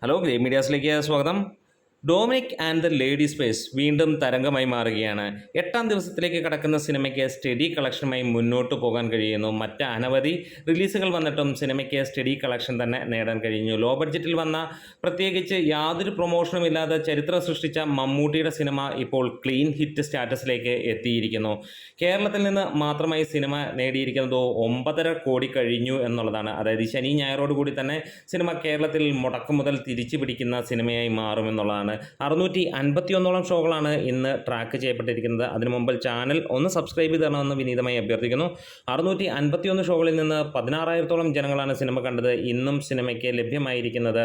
Hello grey മീഡിയാസിലേക്ക് സ്വാഗതം. Dominic and the lady space വീണ്ടും തരംഗമായി മാറുകയാണ്. 8ാം ദിവസത്തിലേക്ക് കടക്കുന്ന സിനിമയ്ക്ക് സ്റ്റഡി കളക്ഷനുമായി മുന്നോട്ട് പോകാൻ കഴിയുന്നു. മറ്റ് അനവധി റിലീസുകൾ വന്നിട്ടും സിനിമയ്ക്ക് സ്റ്റഡി കളക്ഷൻ തന്നെ നേടാൻ കഴിഞ്ഞു. ലോ ബഡ്ജറ്റിൽ വന്ന, പ്രത്യേകിച്ച് യാതൊരു പ്രൊമോഷനും ഇല്ലാതെ ചരിത്രം സൃഷ്ടിച്ച മമ്മൂട്ടിയുടെ സിനിമ ഇപ്പോൾ ക്ലീൻ ഹിറ്റ് സ്റ്റാറ്റസിലേക്ക് എത്തിയിരിക്കുന്നു. കേരളത്തിൽ നിന്ന് മാത്രമായി സിനിമ നേടിയിരിക്കുന്നത് 9.5 കോടി കഴിഞ്ഞു എന്നുള്ളതാണ്. അതായത് ശനി ഞായറോട് കൂടി തന്നെ സിനിമ കേരളത്തിൽ മുടക്കുമുതൽ തിരിച്ചു പിടിക്കുന്ന സിനിമയായി മാറുമെന്നുള്ളതാണ്. 651ഓളം ഷോകളാണ് ഇന്ന് ട്രാക്ക് ചെയ്യപ്പെട്ടിരിക്കുന്നത്. അതിനു മുമ്പ് ചാനൽ ഒന്ന് സബ്സ്ക്രൈബ് ചെയ്ത് തരണമെന്ന് വിനീതമായി അഭ്യർത്ഥിക്കുന്നു. 651 ഷോകളിൽ നിന്ന് 16,000ഓളം ജനങ്ങളാണ് സിനിമ കണ്ടത്. ഇന്നും സിനിമയ്ക്ക് ലഭ്യമായിരിക്കുന്നത്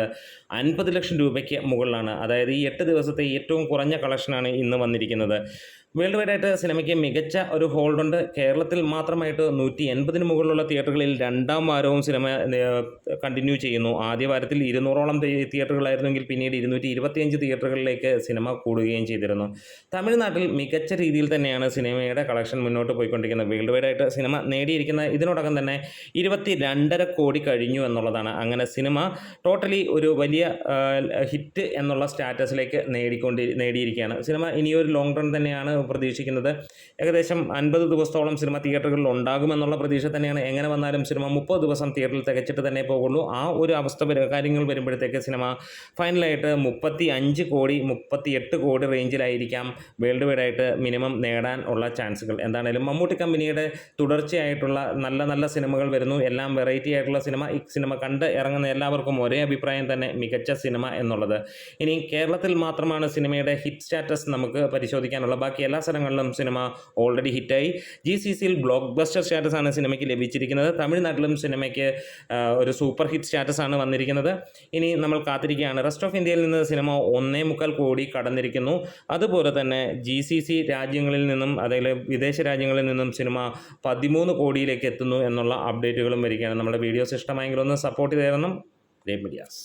50 ലക്ഷം രൂപയ്ക്ക് മുകളിലാണ്. അതായത് ഈ 8 ദിവസത്തെ ഏറ്റവും കുറഞ്ഞ കളക്ഷനാണ് ഇന്ന് വന്നിരിക്കുന്നത്. വേൾഡ് വൈഡായിട്ട് സിനിമയ്ക്ക് മികച്ച ഒരു ഹോൾഡുണ്ട്. കേരളത്തിൽ മാത്രമായിട്ട് 180-ന് മുകളിലുള്ള തിയേറ്ററുകളിൽ 2ാം വാരവും സിനിമ കണ്ടിന്യൂ ചെയ്യുന്നു. ആദ്യ വാരത്തിൽ 200ഓളം തിയേറ്ററുകളായിരുന്നെങ്കിൽ പിന്നീട് 225 തിയേറ്ററുകളിലേക്ക് സിനിമ കൂടുകയും ചെയ്തിരുന്നു. തമിഴ്നാട്ടിൽ മികച്ച രീതിയിൽ തന്നെയാണ് സിനിമയുടെ കളക്ഷൻ മുന്നോട്ട് പോയിക്കൊണ്ടിരിക്കുന്നത്. വേൾഡ് വൈഡായിട്ട് സിനിമ നേടിയിരിക്കുന്ന ഇതിനോടകം തന്നെ 22.5 കോടി കഴിഞ്ഞു എന്നുള്ളതാണ്. അങ്ങനെ സിനിമ ടോട്ടലി ഒരു വലിയ ഹിറ്റ് എന്നുള്ള സ്റ്റാറ്റസിലേക്ക് നേടിയിരിക്കുകയാണ്. സിനിമ ഇനിയൊരു ലോങ് റൺ തന്നെയാണ് പ്രതീക്ഷിക്കുന്നത്. ഏകദേശം 50 ദിവസത്തോളം സിനിമ തിയേറ്ററുകളിൽ ഉണ്ടാകുമെന്നുള്ള പ്രതീക്ഷ തന്നെയാണ്. എങ്ങനെ വന്നാലും സിനിമ 30 ദിവസം തിയേറ്ററിൽ തികച്ചിട്ട് തന്നെ പോകുള്ളൂ. ആ ഒരു കാര്യങ്ങൾ വരുമ്പോഴത്തേക്ക് സിനിമ ഫൈനലായിട്ട് 35 കോടി 38 കോടി റേഞ്ചിലായിരിക്കാം വേൾഡ് വൈഡായിട്ട് മിനിമം നേടാൻ ഉള്ള ചാൻസുകൾ. എന്താണേലും മമ്മൂട്ടി കമ്പനിയുടെ തുടർച്ചയായിട്ടുള്ള നല്ല നല്ല സിനിമകൾ വരുന്നു. എല്ലാം വെറൈറ്റി ആയിട്ടുള്ള സിനിമ. ഈ സിനിമ കണ്ട് ഇറങ്ങുന്ന എല്ലാവർക്കും ഒരേ അഭിപ്രായം തന്നെ, മികച്ച സിനിമ എന്നുള്ളത്. ഇനി കേരളത്തിൽ മാത്രമാണ് സിനിമയുടെ ഹിറ്റ് സ്റ്റാറ്റസ് നമുക്ക് പരിശോധിക്കാനുള്ള. ബാക്കി എല്ലാ സ്ഥലങ്ങളിലും സിനിമ ഓൾറെഡി ഹിറ്റായി. GCCയിൽ ബ്ലോക്ക് ബസ്റ്റർ സ്റ്റാറ്റസ് ആണ് സിനിമയ്ക്ക് ലഭിച്ചിരിക്കുന്നത്. തമിഴ്നാട്ടിലും സിനിമയ്ക്ക് ഒരു സൂപ്പർ ഹിറ്റ് സ്റ്റാറ്റസ് ആണ് വന്നിരിക്കുന്നത്. ഇനി നമ്മൾ കാത്തിരിക്കുകയാണ്. റെസ്റ്റ് ഓഫ് ഇന്ത്യയിൽ നിന്ന് സിനിമ 1.25 കോടി കടന്നിരിക്കുന്നു. അതുപോലെ തന്നെ GCC രാജ്യങ്ങളിൽ നിന്നും, അതായത് വിദേശ രാജ്യങ്ങളിൽ നിന്നും സിനിമ 13 കോടിയിലേക്ക് എത്തുന്നു എന്നുള്ള അപ്ഡേറ്റുകളും വരികയാണ്. നമ്മുടെ വീഡിയോസ് ഇഷ്ടമായെങ്കിൽ ഒന്ന് സപ്പോർട്ട് ചെയ്ത് തരണം. Grey medias.